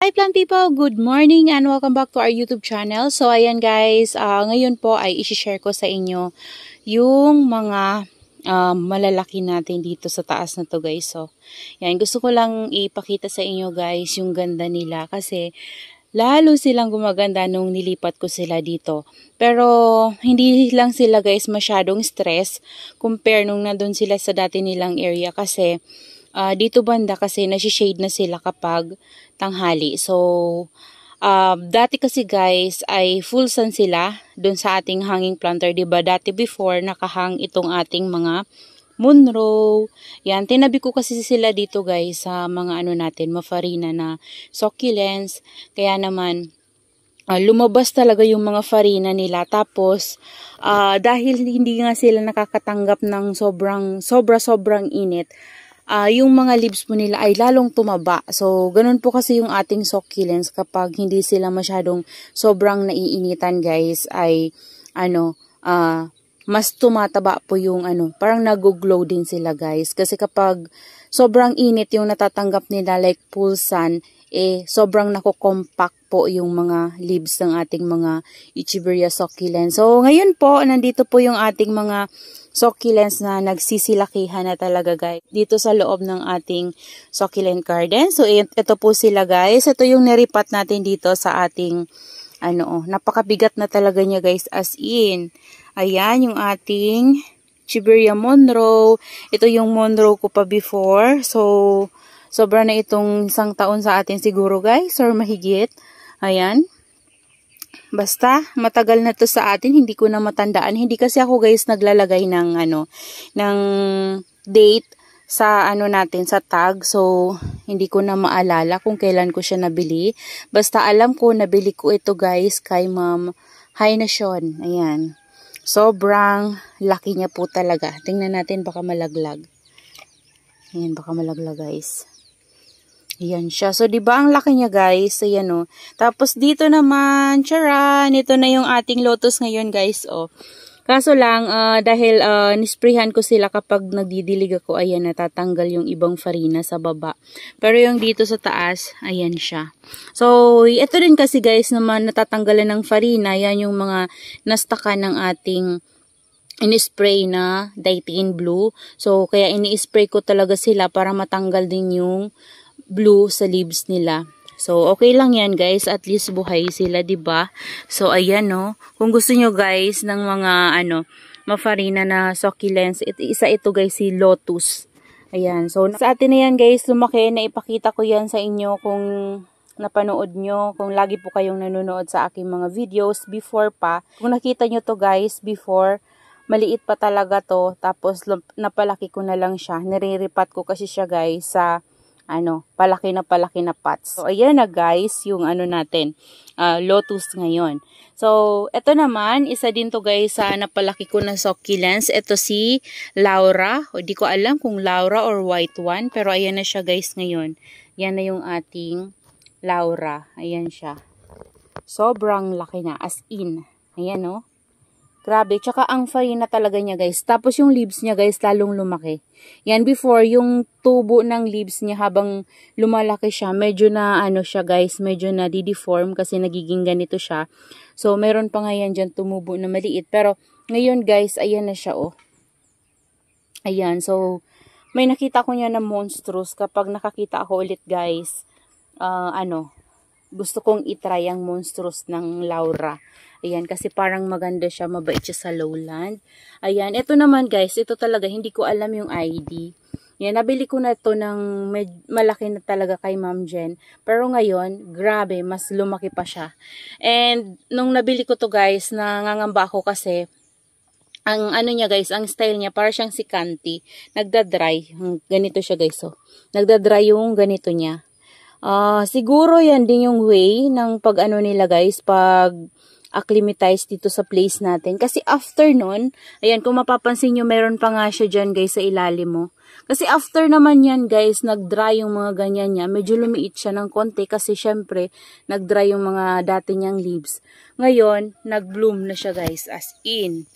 Hi plant people, good morning and welcome back to our YouTube channel. So ayan guys, ngayon po ay i-share ko sa inyo yung mga malalaki natin dito sa taas na to guys. So yan, gusto ko lang ipakita sa inyo guys yung ganda nila kasi lalo silang gumaganda nung nilipat ko sila dito. Pero hindi lang sila guys masyadong stress compare nung nandun sila sa dati nilang area kasi dito banda kasi nasi-shade na sila kapag tanghali. So, dati kasi guys ay full sun sila dun sa ating hanging planter. Diba dati before nakahang itong ating mga Monroe. Yan, tinabi ko kasi sila dito guys sa mga ano natin, mafarina na succulents. Kaya naman, lumabas talaga yung mga farina nila. Tapos, dahil hindi nga sila nakakatanggap ng sobrang init, yung mga leaves po nila ay lalong tumaba. So, ganun po kasi yung ating succulents kapag hindi sila masyadong sobrang naiinitan guys ay mas tumataba po yung parang nag-glow din sila guys. Kasi kapag sobrang init yung natatanggap nila like full sun, sobrang nako-compact po yung mga leaves ng ating mga Echeveria succulents. So, ngayon po, nandito po yung ating mga succulents na nagsisilakihan na talaga guys dito sa loob ng ating succulent garden. So ito po sila guys. Ito yung naripat natin dito sa ating napakabigat na talaga niya guys as in. Ayan yung ating Echeveria Monroe. Ito yung Monroe ko pa before. So sobra na itong 1 taon sa atin siguro guys or mahigit. Ayan. Basta, matagal na to sa atin, hindi ko na matandaan. Hindi kasi ako guys naglalagay ng ng date sa natin, sa tag. So, hindi ko na maalala kung kailan ko siya nabili. Basta alam ko, nabili ko ito guys kay Ma'am Hainasyon. Ayan. Sobrang laki niya po talaga. Tingnan natin, baka malaglag. Ayan, baka malaglag guys. Ayan siya. So, diba ang laki niya guys? Ayan o. Tapos dito naman, charan! Ito na yung ating lotus ngayon guys o. Kaso lang, dahil nisprayhan ko sila kapag nagdidilig ako, ayan, natatanggal yung ibang farina sa baba. Pero yung dito sa taas, ayan siya. So, ito din kasi guys naman natatanggalan ng farina. Yan yung mga nastakan ng ating in-spray na Dietine Blue. So, kaya ini-spray ko talaga sila para matanggal din yung blue sa leaves nila. So, okay lang yan guys. At least buhay sila, diba? So, ayan no. Kung gusto nyo guys ng mga mafarina na succulents, isa ito guys si Lotus. Ayan. So, sa atin na yan guys, lumaki. Naipakita ko yan sa inyo kung napanood nyo. Kung lagi po kayong nanonood sa aking mga videos before pa. Kung nakita nyo to guys before, maliit pa talaga to. Tapos, napalaki ko na lang siya. Niriripat ko kasi siya guys sa palaki na pots. So, ayan na guys, yung natin, lotus ngayon. So, ito naman, isa din to guys sa napalaki ko na succulents. Ito si Laura. O, di ko alam kung Laura or white one. Pero ayan na siya guys ngayon. Yan na yung ating Laura. Ayan siya. Sobrang laki na, as in. Ayan o. Grabe, tsaka ang farina talaga niya guys. Tapos yung leaves niya guys lalong lumaki. Yan before yung tubo ng leaves niya habang lumalaki siya, medyo na siya guys, medyo na di-deform kasi nagiging ganito siya. So meron pa nga yan dyan tumubo na maliit. Pero ngayon guys, ayan na siya oh. Ayan, so may nakita ko niya na monstrous kapag nakakita ako ulit guys. Gusto kong itry ang monstrous ng Laura. Ayan, kasi parang maganda siya, mabait siya sa lowland. Ayan, ito naman guys, ito talaga, hindi ko alam yung ID. Yan, nabili ko na ito ng malaki na talaga kay Ma'am Jen. Pero ngayon, grabe, mas lumaki pa siya. And, nung nabili ko to guys, nangangamba ako kasi, ang niya guys, ang style niya, para siyang si Kanti. Nagda-dry. Ganito siya guys, so. Nagda-dry yung ganito niya. Siguro yan din yung way ng pag nila guys, pag acclimatize dito sa place natin. Kasi after nun, ayan, kung mapapansin nyo, meron pa nga siya dyan guys sa ilalim mo. Kasi after naman yan guys, nag-dry yung mga ganyan niya. Medyo lumiit siya ng konti kasi syempre, nag-dry yung mga dati niyang leaves. Ngayon, nag-bloom na siya guys, as in.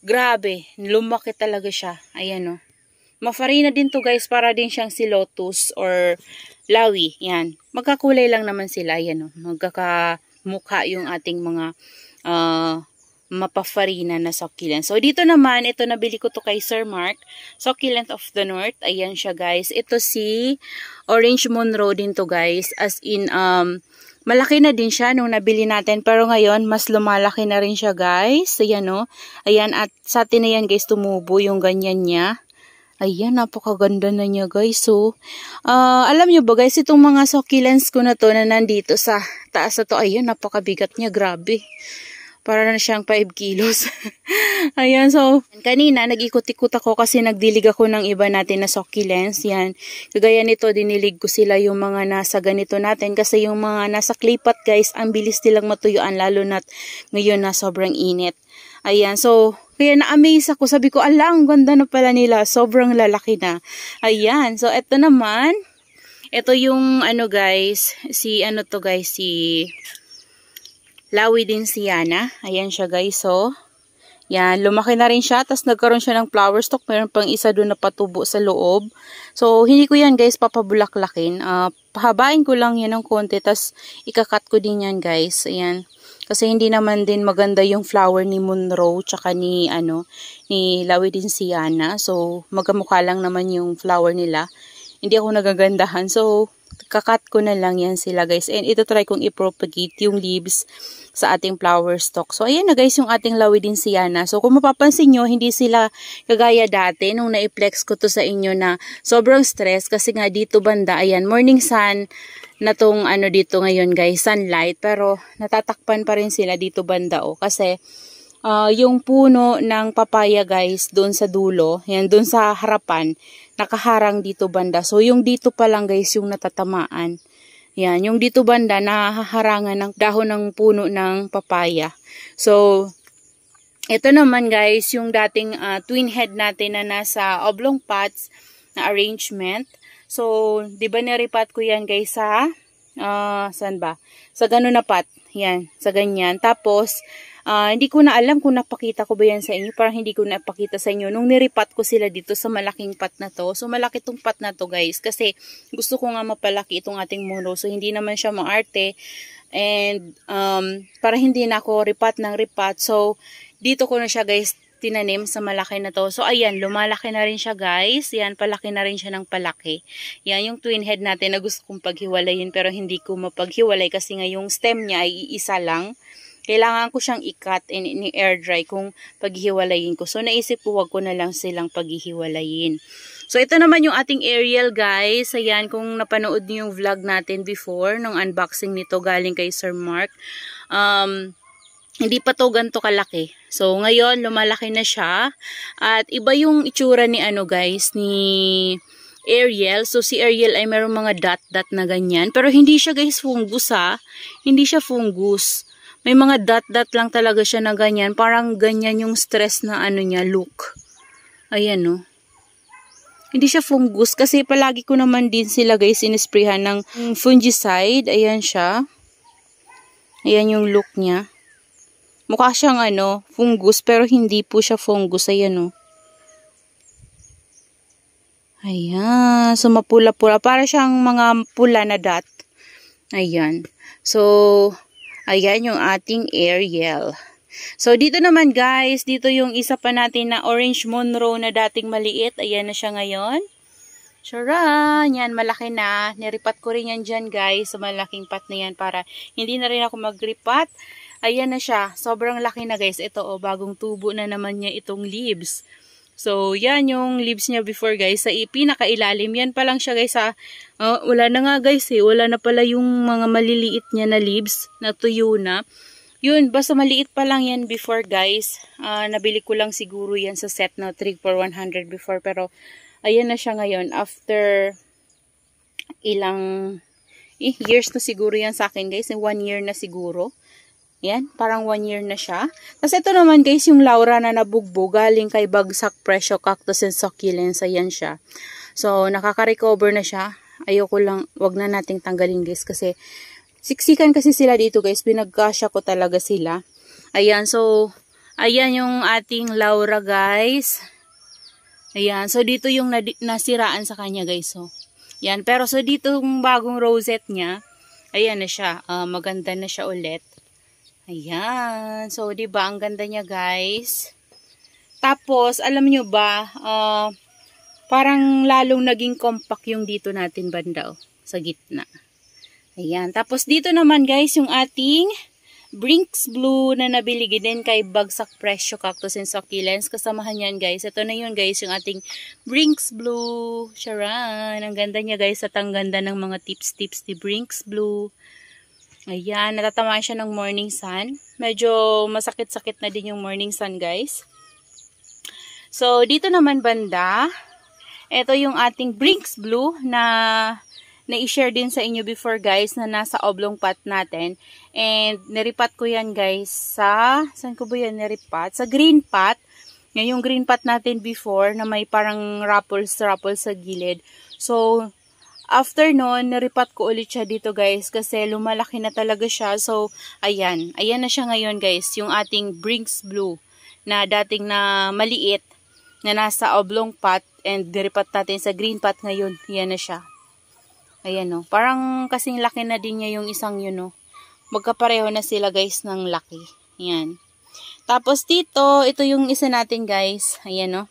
Grabe, lumaki talaga siya. Ayan o. Mafarina din to guys, para din siyang si lotus or lawi. Yan. Magkakulay lang naman sila. Yan, oh. Magkakamukha yung ating mga mapafarina na succulent. So, dito naman, ito nabili ko to kay Sir Mark. Succulent of the North. Ayan siya guys. Ito si Orange Monroe din to guys. As in, malaki na din siya nung nabili natin. Pero ngayon, mas lumalaki na rin siya guys. Ayan o. Ayan, at sa atin na yan guys, tumubo yung ganyan niya. Ayan, napakaganda na niya guys. So, alam nyo ba guys, itong mga succulents ko na to na nandito sa taas na to, ayan, napakabigat niya, grabe. Para na siyang 5 kilos. Ayan, so, kanina, nag-ikot-ikot ako kasi nagdilig ako ng iba natin na succulents. Yan, kagaya nito, dinilig ko sila yung mga nasa ganito natin. Kasi yung mga nasa clay pot, guys, ang bilis nilang matuyuan, lalo na ngayon na sobrang init. Ayan, so, kaya na-amaze ako. Sabi ko, ala, ang ganda na pala nila. Sobrang lalaki na. Ayan, so, eto naman. Ito yung, ano guys, si Lawidensiana. Ayan siya guys, so. Yan, lumaki na rin siya. Tapos nagkaroon siya ng flower stalk. Meron pang isa doon na patubo sa loob. So, hindi ko yan guys papabulaklakin. Pahabain ko lang yan ng konti. Tapos ikakat ko din yan guys. Ayan. Kasi hindi naman din maganda yung flower ni Monroe. Tsaka ni Lawidensiana. So, magkamukha lang naman yung flower nila. Hindi ako nagagandahan. So, kakat ko na lang yan sila guys. And ito try kong i-propagate yung leaves sa ating flower stalk. So, ayan na guys yung ating Lawidensiana. So, kung mapapansin nyo, hindi sila kagaya dati nung na-flex ko to sa inyo na sobrang stress. Kasi nga dito banda, ayan, morning sun na tong ano dito ngayon guys, sunlight. Pero natatakpan pa rin sila dito banda o. Kasi yung puno ng papaya guys, doon sa dulo, yan, doon sa harapan, nakaharang dito banda. So, yung dito pa lang guys, yung natatamaan. Yan, yung dito banda, nahaharangan ng dahon ng puno ng papaya. So, ito naman guys, yung dating twin head natin na nasa oblong pots na arrangement. So, di ba naripat ko yan guys sa, saan ba? Sa ganun na pot. Yan, sa ganyan. Tapos, hindi ko na alam kung napakita ko ba yan sa inyo. Parang hindi ko napakita sa inyo. Nung niripat ko sila dito sa malaking pot na to. So, malaki tong pot na to guys. Kasi, gusto ko nga mapalaki itong ating Monroe. So, hindi naman siya maarte. And, para hindi na ako ripat ng ripat. So, dito ko na siya guys tinanim sa malaki na to. So, ayan, lumalaki na rin siya guys. Yan, palaki na rin siya ng palaki. Yan, yung twin head natin na gusto kong paghiwalayin. Pero hindi ko mapaghiwalay kasi nga yung stem niya ay iisa lang. Kailangan ko siyang i-cut and i-air dry kung paghihiwalayin ko. So, naisip ko wag ko na lang silang paghihiwalayin. So, ito naman yung ating aerial guys. Ayan, kung napanood niyo yung vlog natin before, nung unboxing nito galing kay Sir Mark. Hindi pa to ganito kalaki. So, ngayon, lumalaki na siya. At iba yung itsura ni guys, ni Ariel. So, si Ariel ay merong mga dot-dot na ganyan. Pero hindi siya guys fungus ha. Hindi siya fungus. May mga dot-dot lang talaga siya na ganyan. Parang ganyan yung stress na niya, look. Ayan, no. Hindi siya fungus. Kasi palagi ko naman din sila guys inisprayhan ng fungicide. Ayan siya. Ayan yung look niya. Mukha siyang fungus. Pero hindi po siya fungus. Ayan, no. Ayan. So, mapula-pula. Para siyang mga pula na dot. Ayan. So, ayan yung ating Ariel. So, dito naman guys, dito yung isa pa natin na Orange Monroe na dating maliit. Ayan na siya ngayon. Charan! Yan, malaki na. Niripat ko rin yan dyan guys, sa malaking pot na yan para hindi na rin ako magripat. Ayan na siya. Sobrang laki na guys. Ito bagong tubo na naman niya itong leaves. So, yan yung leaves niya before guys. Sa pinakailalim, yan pa lang siya guys ha. Wala na nga guys wala na pala yung mga maliliit niya na leaves na tuyo na. Yun, basta maliit pa lang yan before guys. Nabili ko lang siguro yan sa set na 3 for 100 before. Pero, ayan na siya ngayon. After ilang years na siguro yan sa akin guys. 1 year na siguro. Yan, parang 1 year na siya. Tapos ito naman guys, yung Laura na nabugbog galing kay Bagsak Presyo Cactus and Succulents. Ayan siya. So, nakaka-recover na siya. Ayoko lang, wag na nating tanggalin guys kasi siksikan kasi sila dito guys. Pinagkasya ko talaga sila. Ayan, so, ayan yung ating Laura guys. Ayan, so dito yung nasiraan sa kanya guys. So, yan, pero so dito yung bagong rosette niya, ayan na siya, maganda na siya ulit. Ayan, so diba ang ganda niya guys. Tapos, alam nyo ba, parang lalong naging compact yung dito natin banda, sa gitna. Ayan, tapos dito naman guys, yung ating Brinks Blue na nabili din kay Bagsak Presyo Cactus and Succulents. Kasamahan yan guys. Ito na yun guys, yung ating Brinks Blue. Charan! Ang ganda niya guys at ang ganda ng mga tips ni Brinks Blue. Ayan, natatamaan siya ng morning sun. Medyo masakit-sakit na din yung morning sun guys. So, dito naman banda, ito yung ating Brinks Blue na i-share din sa inyo before guys na nasa oblong pot natin. And niripat ko yan guys sa, saan ko ba yan niripat? Sa green pot. Yung green pot natin before na may parang ruffles sa gilid. So, after nun, niripat ko ulit siya dito guys kasi lumalaki na talaga siya. So, ayan. Ayan na siya ngayon guys. Yung ating Brinks Blue na dating na maliit na nasa oblong pot and niripat natin sa green pot ngayon. Yan na siya. Ayan o. Parang kasing laki na din niya yung isang yun o. Magkapareho na sila guys ng laki. Ayan. Tapos dito, ito yung isa natin guys. Ayan o.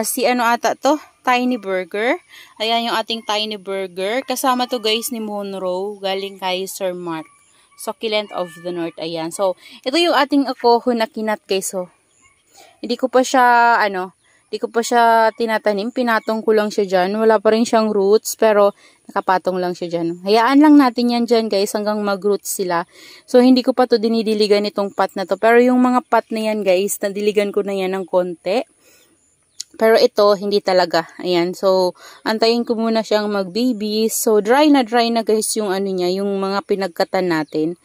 Si ano ata to? Tiny Burger. Ayan yung ating Tiny Burger. Kasama to guys ni Monroe. Galing kay Sir Mark. Succulent of the North. Ayan. So, ito yung ating akoho na kinat guys o. Hindi ko pa siya, hindi ko pa siya tinatanim. Pinatong ko lang siya dyan. Wala pa rin siyang roots, pero nakapatong lang siya dyan. Hayaan lang natin yan dyan, guys, hanggang mag-roots sila. So, hindi ko pa to dinidiligan itong pot na to. Pero yung mga pot na yan, guys, nadiligan ko na yan ng konti. Pero ito, hindi talaga. Ayan. So, antayin ko muna siyang mag-baby. So, dry na guys, yung ano niya, yung mga pinagkatan natin.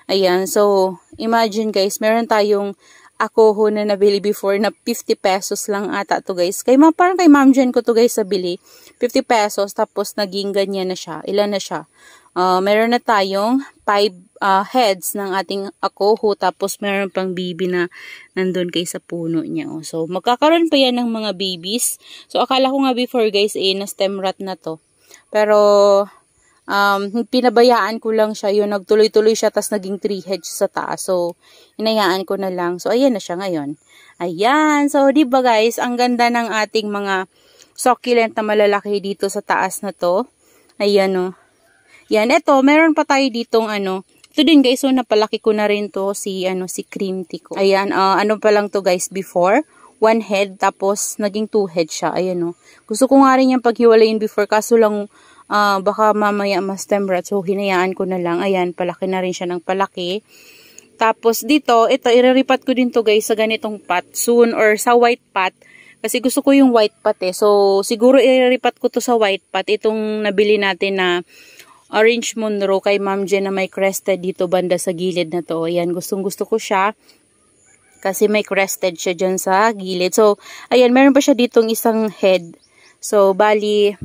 Ayan. So, imagine, guys, meron tayong akoho na nabili before na 50 pesos lang ata to guys. Parang kay Ma'am Jen ko to guys sa bili. 50 pesos tapos naging ganyan na siya. Ilan na siya? Meron na tayong 5 heads ng ating akoho tapos meron pang baby na nandun kay sa puno niya. Oh. So magkakaroon pa yan ng mga babies. So akala ko nga before guys na stem rot na to. Pero pinabayaan ko lang siya, yun, nagtuloy-tuloy siya, tas naging 3 heads sa taas. So, hinayaan ko na lang. So, ayan na siya ngayon. Ayan. So, diba guys, ang ganda ng ating mga succulent na malalaki dito sa taas na to. Ayan o. Yan, eto, meron pa tayo ditong ito din guys, so napalaki ko na rin to si cream tea ko. Ayan, ano pa lang to guys before. 1 head, tapos naging 2 head siya. Ayan o. Gusto ko nga rin yung paghiwalayin before, kaso lang baka mamaya ma-stem rot. So, hinayaan ko na lang. Ayan, palaki na rin siya ng palaki. Tapos, dito, ito, ireripat ko din to guys sa ganitong pot soon or sa white pot. Kasi gusto ko yung white pot eh. So, siguro ireripat ko to sa white pot. Itong nabili natin na Orange Monroe kay Ma'am Jen na may crested dito banda sa gilid na to. Ayan, gustong gusto ko siya. Kasi may crested siya dyan sa gilid. So, ayan, meron pa siya ditong isang head. So, bali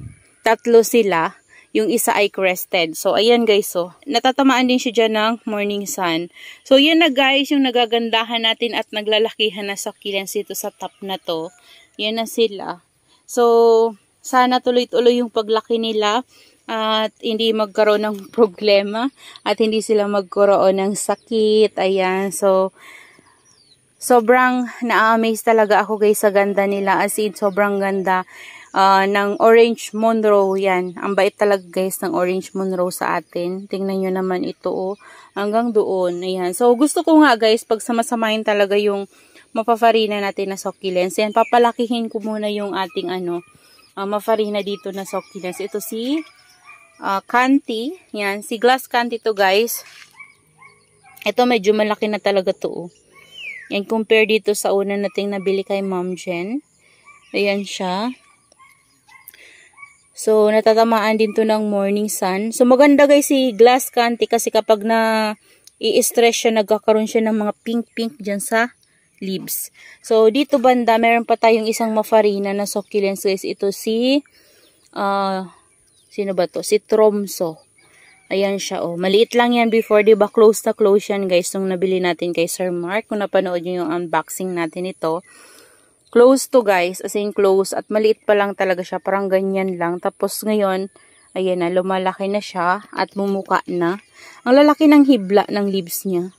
3 sila. Yung isa ay crested. So, ayan guys. So, natatamaan din siya dyan ng morning sun. So, yan na guys. Yung nagagandahan natin at naglalakihan na succulents dito sa top na to. Yan na sila. So, sana tuloy-tuloy yung paglaki nila. At hindi magkaroon ng problema. At hindi sila magkaroon ng sakit. Ayan. So, sobrang na-amaze talaga ako guys sa ganda nila. As in, sobrang ganda. Ng Orange Monroe, yan. Ang bait talaga guys ng Orange Monroe sa atin. Tingnan nyo naman ito, oh. Hanggang doon. Ayan. So, gusto ko nga guys, pag samasamahin talaga yung mapafarina natin na succulents. Yan, papalakihin ko muna yung ating mafarina dito na succulents. Ito si Canty. Yan, si Glass Canty to guys. Ito medyo malaki na talaga to, oh. Yan, compare dito sa una nating nabili kay Ma'am Jen. Ayan siya. So, natatamaan din to ng morning sun. So, maganda guys si Glass Canty kasi kapag i-stress siya, nagkakaroon siya ng mga pink-pink dyan sa leaves. So, dito banda, meron pa tayong isang mafarina na succulents guys. Ito si, sino ba to? Si Tromso. Ayan siya, oh. Maliit lang yan before, diba? Close na close yan guys, nung nabili natin kay Sir Mark. Kung napanood nyo yung unboxing natin ito. Close to guys, as in close. At maliit pa lang talaga siya. Parang ganyan lang. Tapos ngayon, ayan na, lumalaki na siya. At mumuka na. Ang lalaki ng hibla ng leaves niya.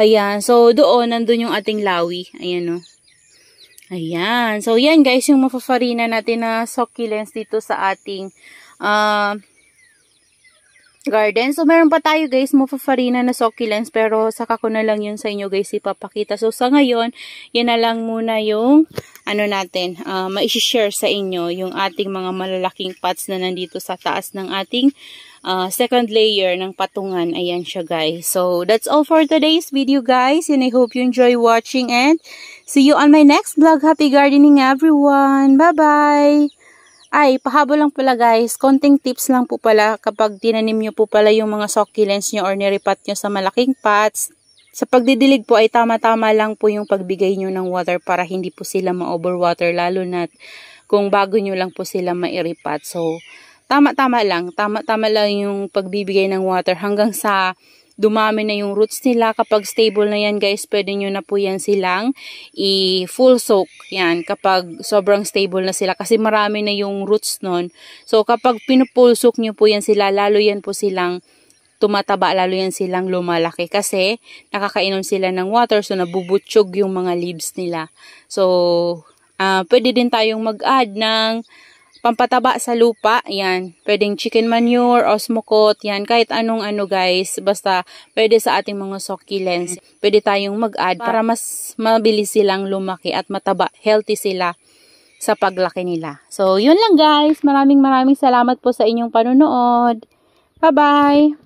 Ayan. So, doon, nandun yung ating lawi. Ayan o. Ayan. So, yan guys, yung mapafarina natin na succulents dito sa ating garden. So, meron pa tayo guys, mapafarina na succulents, pero saka ko na lang yun sa inyo guys ipapakita. So, sa ngayon, yan na lang muna yung, natin, ma-share sa inyo yung ating mga malalaking pots na nandito sa taas ng ating second layer ng patungan. Ayan siya guys. So, that's all for today's video guys. And I hope you enjoy watching and see you on my next vlog. Happy gardening everyone! Bye-bye! Ay, pahabol lang pala guys, konting tips lang po pala kapag tinanim nyo po pala yung mga succulents nyo or niripat nyo sa malaking pots. Sa pagdidilig po ay tama-tama lang po yung pagbigay nyo ng water para hindi po sila ma-overwater, lalo na kung bago nyo lang po sila mairipat. So, tama-tama lang yung pagbibigay ng water hanggang sa dumami na yung roots nila. Kapag stable na yan guys, pwede nyo na po yan silang i-full soak. Yan, kapag sobrang stable na sila kasi marami na yung roots nun. So kapag pinupull soak nyo po yan sila, lalo yan po silang tumataba, lalo yan silang lumalaki kasi nakakainom sila ng water, so nabubutsyog yung mga leaves nila. So pwede din tayong mag-add ng pampataba sa lupa, yan. Pwedeng chicken manure, osmocote, yan. Kahit anong guys, basta pwede sa ating mga succulents. Pwede tayong mag-add para mas mabilis silang lumaki at mataba, healthy sila sa paglaki nila. So, yun lang guys. Maraming salamat po sa inyong panonood. Bye-bye!